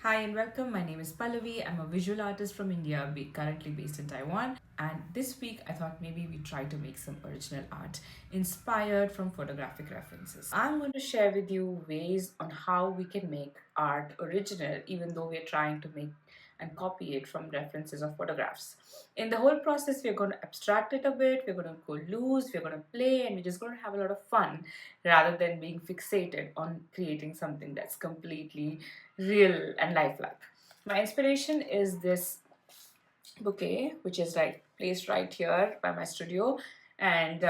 Hi and welcome. My name is Pallavi. I'm a visual artist from India, currently based in Taiwan. And this week, I thought maybe we try to make some original art inspired from photographic references. I'm going to share with you ways on how we can make art original, even though we're trying to make and copy it from references of photographs. In the whole process, we're going to abstract it a bit, we're going to go loose, we're going to play, and we're just going to have a lot of fun rather than being fixated on creating something that's completely real and lifelike. My inspiration is this bouquet, which is placed right here by my studio, and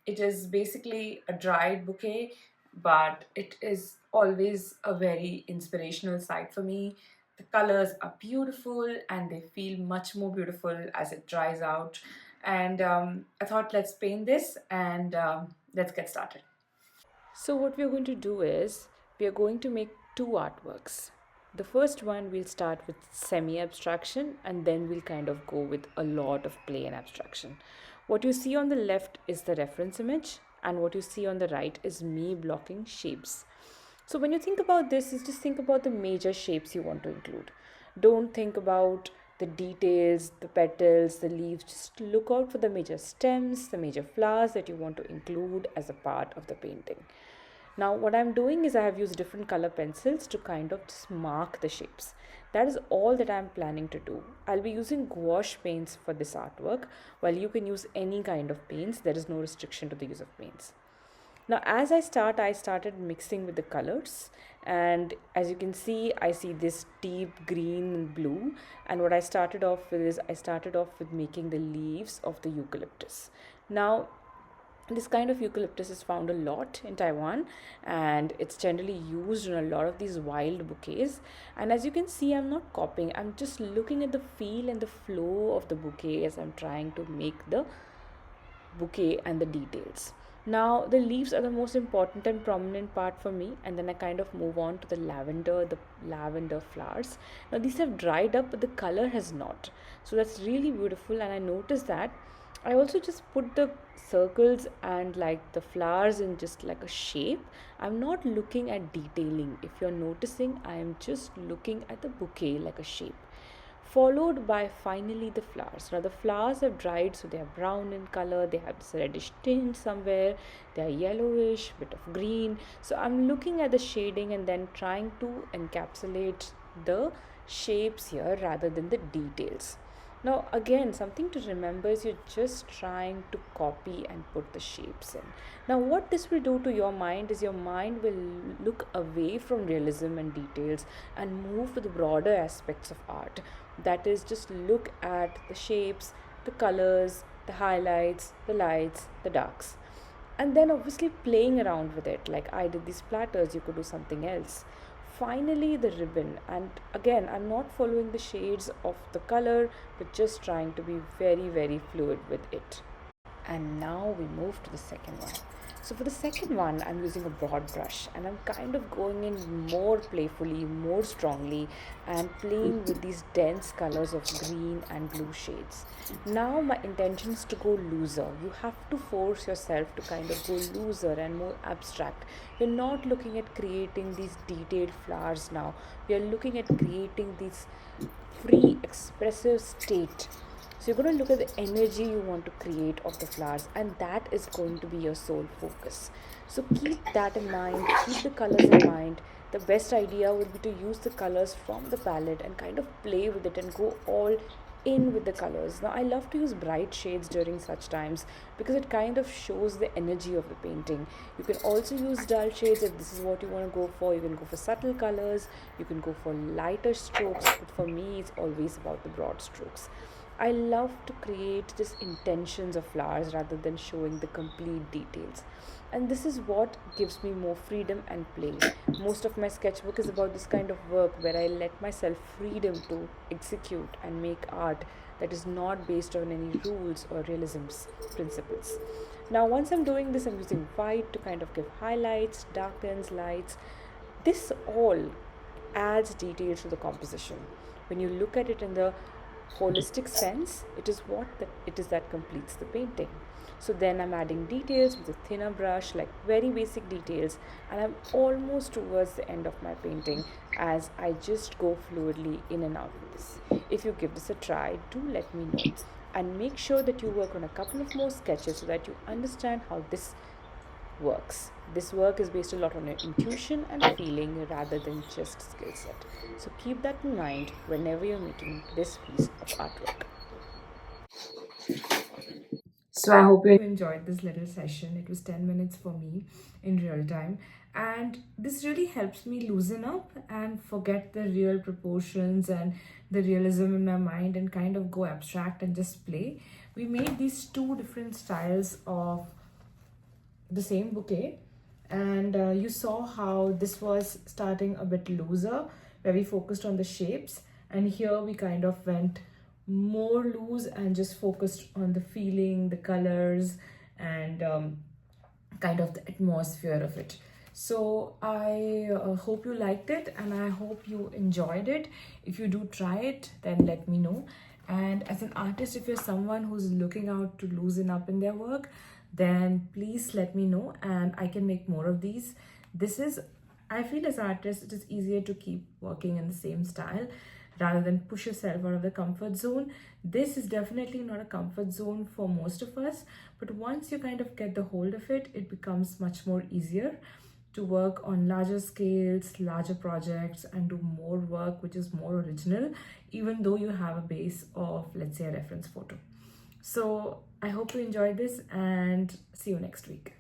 it is basically a dried bouquet, but it is always a very inspirational site for me. The colors are beautiful, and they feel much more beautiful as it dries out. And I thought, let's paint this and let's get started. So, what we're going to do is we are going to make two artworks. The first one we'll start with semi abstraction and then we'll kind of go with a lot of play and abstraction. What you see on the left is the reference image, and what you see on the right is me blocking shapes. So, when you think about this, is just think about the major shapes you want to include. Don't think about the details, the petals, the leaves. Just look out for the major stems, the major flowers that you want to include as a part of the painting. Now what I'm doing is I have used different color pencils to kind of just mark the shapes. That is all that I'm planning to do. I'll be using gouache paints for this artwork, while you can use any kind of paints. There is no restriction to the use of paints. Now as I started mixing with the colors, and as you can see, I see this deep green and blue, and what I started off with is I started off with making the leaves of the eucalyptus. Now this kind of eucalyptus is found a lot in Taiwan, and it's generally used in a lot of these wild bouquets. And as you can see, I'm not copying, I'm just looking at the feel and the flow of the bouquet as I'm trying to make the bouquet and the details. Now, the leaves are the most important and prominent part for me, and then I kind of move on to the lavender flowers. Now, these have dried up, but the color has not. So, that's really beautiful, and I noticed that. I also just put the circles and like the flowers in just like a shape. I'm not looking at detailing. If you're noticing, I am just looking at the bouquet like a shape, followed by finally the flowers. Now the flowers have dried, so they are brown in color, they have this reddish tint somewhere, they are yellowish, bit of green. So I'm looking at the shading and then trying to encapsulate the shapes here rather than the details. Now, again, something to remember is you're just trying to copy and put the shapes in. Now, what this will do to your mind is your mind will look away from realism and details and move to the broader aspects of art. That is, just look at the shapes, the colors, the highlights, the lights, the darks, and then obviously playing around with it. Like I did these platters, you could do something else. Finally the ribbon, and again I'm not following the shades of the color but just trying to be very fluid with it. And now we move to the second one. So for the second one, I'm using a broad brush and I'm kind of going in more playfully, more strongly, and playing with these dense colors of green and blue shades. Now my intention is to go looser. You have to force yourself to kind of go looser and more abstract. You're not looking at creating these detailed flowers now. You're looking at creating these free expressive state. So you're going to look at the energy you want to create of the flowers, and that is going to be your sole focus. So keep that in mind, keep the colors in mind. The best idea would be to use the colors from the palette and kind of play with it and go all in with the colors. Now I love to use bright shades during such times because it kind of shows the energy of the painting. You can also use dull shades if this is what you want to go for. You can go for subtle colors, you can go for lighter strokes, but for me it's always about the broad strokes. I love to create just intentions of flowers rather than showing the complete details. And this is what gives me more freedom and play. Most of my sketchbook is about this kind of work where I let myself freedom to execute and make art that is not based on any rules or realism's principles. Now, once I'm doing this, I'm using white to kind of give highlights, darkens, lights. This all adds details to the composition. When you look at it in the holistic sense, it is that completes the painting. So then I'm adding details with a thinner brush, like very basic details, and I'm almost towards the end of my painting as I just go fluidly in and out with this. If you give this a try, do let me know. And make sure that you work on a couple of more sketches so that you understand how this works. This work is based a lot on your intuition and feeling rather than just skill set. So keep that in mind whenever you're making this piece of artwork. So I hope you enjoyed this little session. It was 10 minutes for me in real time. And this really helps me loosen up and forget the real proportions and the realism in my mind and kind of go abstract and just play. We made these two different styles of the same bouquet, and you saw how this was starting a bit looser where we focused on the shapes, and here we kind of went more loose and just focused on the feeling, the colors, and kind of the atmosphere of it. So I hope you liked it and I hope you enjoyed it. If you do try it, then let me know. And as an artist, if you're someone who's looking out to loosen up in their work, then please let me know and I can make more of these. This is, I feel as an artist, it is easier to keep working in the same style rather than push yourself out of the comfort zone. This is definitely not a comfort zone for most of us, but once you kind of get the hold of it, it becomes much more easier to work on larger scales, larger projects, and do more work which is more original, even though you have a base of, let's say, a reference photo. So I hope you enjoyed this and see you next week.